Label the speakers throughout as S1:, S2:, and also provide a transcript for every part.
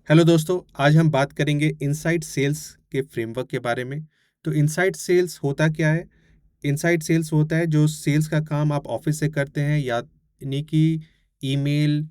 S1: Hello दोस्तों, आज हम बात करेंगे इनसाइड सेल्स के फ्रेमवर्क के बारे में। तो इनसाइड सेल्स होता क्या है? इनसाइड सेल्स होता है जो सेल्स का काम आप ऑफिस से करते हैं, यानी कि ईमेल,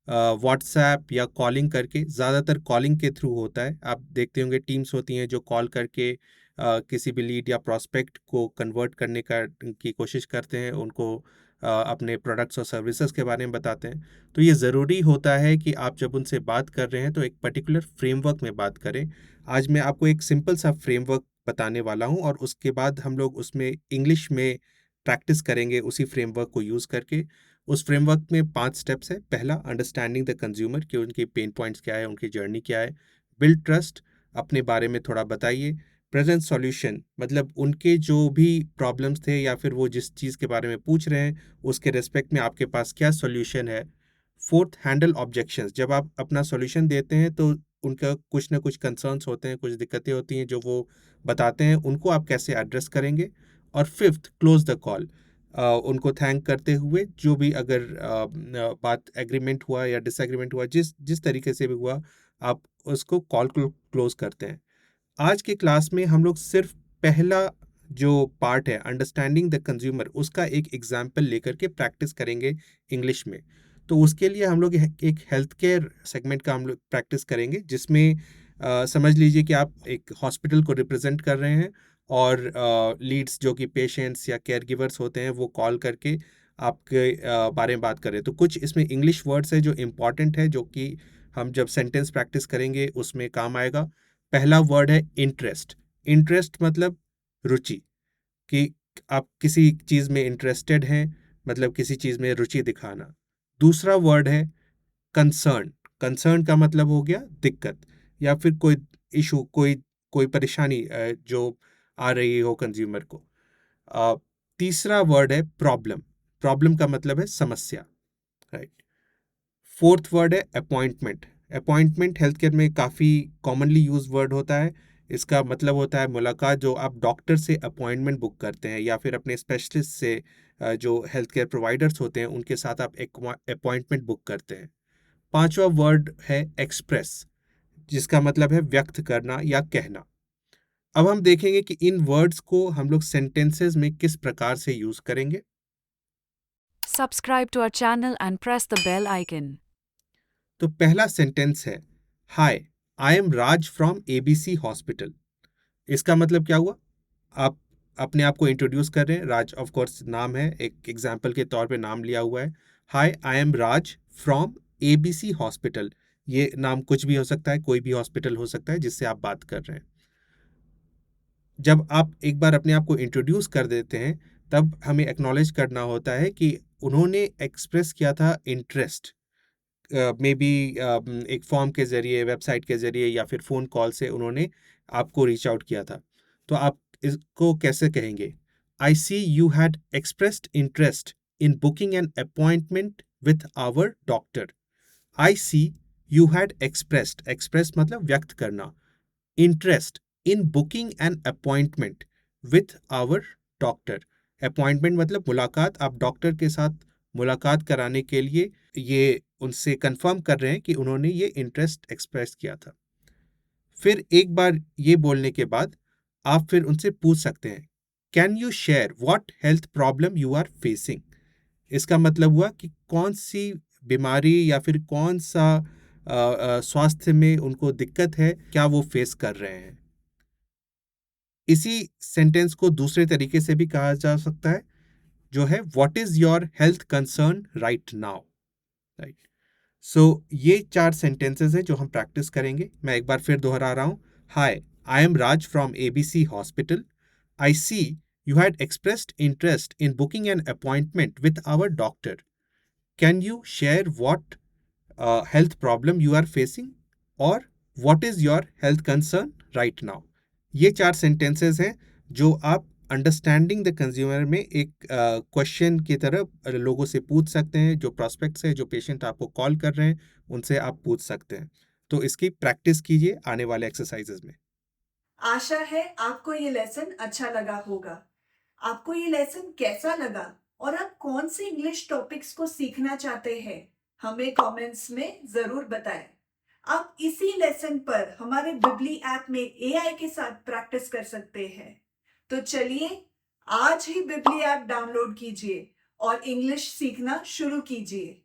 S1: व्हाट्सएप या कॉलिंग करके। ज़्यादातर कॉलिंग के थ्रू होता है। आप देखते होंगे टीम्स होती हैं जो कॉल करके किसी भी लीड या प्रॉस्पेक्ट को कन्वर्ट करने का की कोशिश करते हैं, उनको अपने प्रोडक्ट्स और सर्विसेज के बारे में बताते हैं। तो ये ज़रूरी होता है कि आप जब उनसे बात कर रहे हैं तो एक पर्टिकुलर फ्रेमवर्क में बात करें। आज मैं आपको एक सिंपल सा फ्रेमवर्क बताने वाला हूँ और उसके बाद हम लोग उसमें इंग्लिश में प्रैक्टिस करेंगे उसी फ्रेमवर्क को यूज़ करके। उस फ्रेमवर्क में 5 स्टेप्स हैं। पहला, अंडरस्टैंडिंग द कंज्यूमर, कि उनके पेन पॉइंट्स क्या है, उनकी जर्नी क्या है। बिल्ड ट्रस्ट, अपने बारे में थोड़ा बताइए। प्रेजेंट सॉल्यूशन, मतलब उनके जो भी प्रॉब्लम्स थे या फिर वो जिस चीज़ के बारे में पूछ रहे हैं उसके रिस्पेक्ट में आपके पास क्या सॉल्यूशन है। फोर्थ, हैंडल ऑब्जेक्शंस, जब आप अपना सॉल्यूशन देते हैं तो उनका कुछ ना कुछ कंसर्न्स होते हैं, कुछ दिक्कतें होती हैं जो वो बताते हैं, उनको आप कैसे एड्रेस करेंगे। और फिफ्थ, क्लोज द कॉल, उनको थैंक करते हुए जो भी अगर बात एग्रीमेंट हुआ या डिसएग्रीमेंट हुआ, जिस जिस तरीके से भी हुआ, आप उसको कॉल को क्लोज करते हैं। आज के क्लास में हम लोग सिर्फ पहला जो पार्ट है, अंडरस्टैंडिंग द कंज्यूमर, उसका एक एग्जाम्पल लेकर के प्रैक्टिस करेंगे इंग्लिश में। तो उसके लिए हम लोग एक हेल्थ केयर सेगमेंट का हम लोग प्रैक्टिस करेंगे, जिसमें समझ लीजिए कि आप एक हॉस्पिटल को रिप्रेजेंट कर रहे हैं और लीड्स जो कि पेशेंट्स या केयर गिवर्स होते हैं वो कॉल करके आपके बारे में बात कर रहे हैं। तो कुछ इसमें इंग्लिश वर्ड्स है जो इम्पॉर्टेंट है, जो कि हम जब सेंटेंस प्रैक्टिस करेंगे उसमें काम आएगा। पहला वर्ड है इंटरेस्ट। इंटरेस्ट मतलब रुचि, कि आप किसी चीज़ में इंटरेस्टेड हैं, मतलब किसी चीज़ में रुचि दिखाना। दूसरा वर्ड है कंसर्न। कंसर्न का मतलब हो गया दिक्कत या फिर कोई इशू, कोई कोई परेशानी जो आ रही हो कंज्यूमर को। अ, तीसरा वर्ड है प्रॉब्लम। प्रॉब्लम का मतलब है समस्या, राइट। फोर्थ वर्ड है अपॉइंटमेंट। अपॉइंटमेंट हेल्थ केयर में काफ़ी कॉमनली यूज वर्ड होता है। इसका मतलब होता है मुलाकात, जो आप डॉक्टर से अपॉइंटमेंट बुक करते हैं या फिर अपने स्पेशलिस्ट से, जो हेल्थ केयर प्रोवाइडर्स होते हैं उनके साथ आप एक अपॉइंटमेंट बुक करते हैं। पांचवा वर्ड है एक्सप्रेस, जिसका मतलब है व्यक्त करना या कहना। अब हम देखेंगे कि इन वर्ड्स को हम लोग सेंटेंसेस में किस प्रकार से यूज करेंगे।
S2: Subscribe to our channel and press the bell icon.
S1: तो पहला सेंटेंस है, hi, I am Raj from ABC hospital. इसका मतलब क्या हुआ? आप अपने आप को इंट्रोड्यूस कर रहे हैं। राज ऑफ कोर्स नाम है, एक एग्जाम्पल के तौर पे नाम लिया हुआ है। Hi, I am Raj from ABC hospital. ये नाम कुछ भी हो सकता है, कोई भी हॉस्पिटल हो सकता है जिससे आप बात कर रहे हैं। जब आप एक बार अपने आप को इंट्रोड्यूस कर देते हैं, तब हमें एक्नॉलेज करना होता है कि उन्होंने एक्सप्रेस किया था इंटरेस्ट, मे बी एक फॉर्म के ज़रिए, वेबसाइट के ज़रिए या फिर फ़ोन कॉल से उन्होंने आपको रीच आउट किया था। तो आप इसको कैसे कहेंगे? I see you had expressed interest in booking an appointment with our doctor. I see you had expressed, express मतलब व्यक्त करना, interest in booking an appointment with our doctor. Appointment मतलब मुलाकात, आप डॉक्टर के साथ मुलाकात कराने के लिए ये उनसे कंफर्म कर रहे हैं कि उन्होंने ये इंटरेस्ट एक्सप्रेस किया था। फिर एक बार ये बोलने के बाद आप फिर उनसे पूछ सकते हैं, can you share what health problem you are facing. इसका मतलब हुआ कि कौन सी बीमारी या फिर कौन सा स्वास्थ्य में उनको दिक्कत है, क्या वो फेस कर रहे हैं। इसी सेंटेंस को दूसरे तरीके से भी कहा जा सकता है, जो है what is your health concern right now, right. So ये 4 सेंटेंसेस हैं जो हम प्रैक्टिस करेंगे। मैं एक बार फिर दोहरा रहा हूँ। Hi, I am Raj from ABC hospital. I see you had expressed interest in booking an appointment with our doctor. Can you share what health problem you are facing, और what is your health concern right now. ये 4 sentences हैं जो आप understanding the consumer में एक question की तरह लोगों से पूछ सकते हैं। जो प्रॉस्पेक्ट्स हैं, जो पेशेंट आपको कॉल कर रहे हैं, उनसे आप पूछ सकते हैं। तो इसकी प्रैक्टिस कीजिए आने वाले एक्सरसाइजेज में।
S3: आशा है आपको ये लेसन अच्छा लगा होगा। आपको ये लेसन कैसा लगा और आप कौन से इंग्लिश टॉपिक्स को सीखना चाहते हैं, हमें कमेंट्स में जरूर बताएं। आप इसी लेसन पर हमारे बिबली ऐप में एआई के साथ प्रैक्टिस कर सकते हैं। तो चलिए आज ही बिबली ऐप डाउनलोड कीजिए और इंग्लिश सीखना शुरू कीजिए।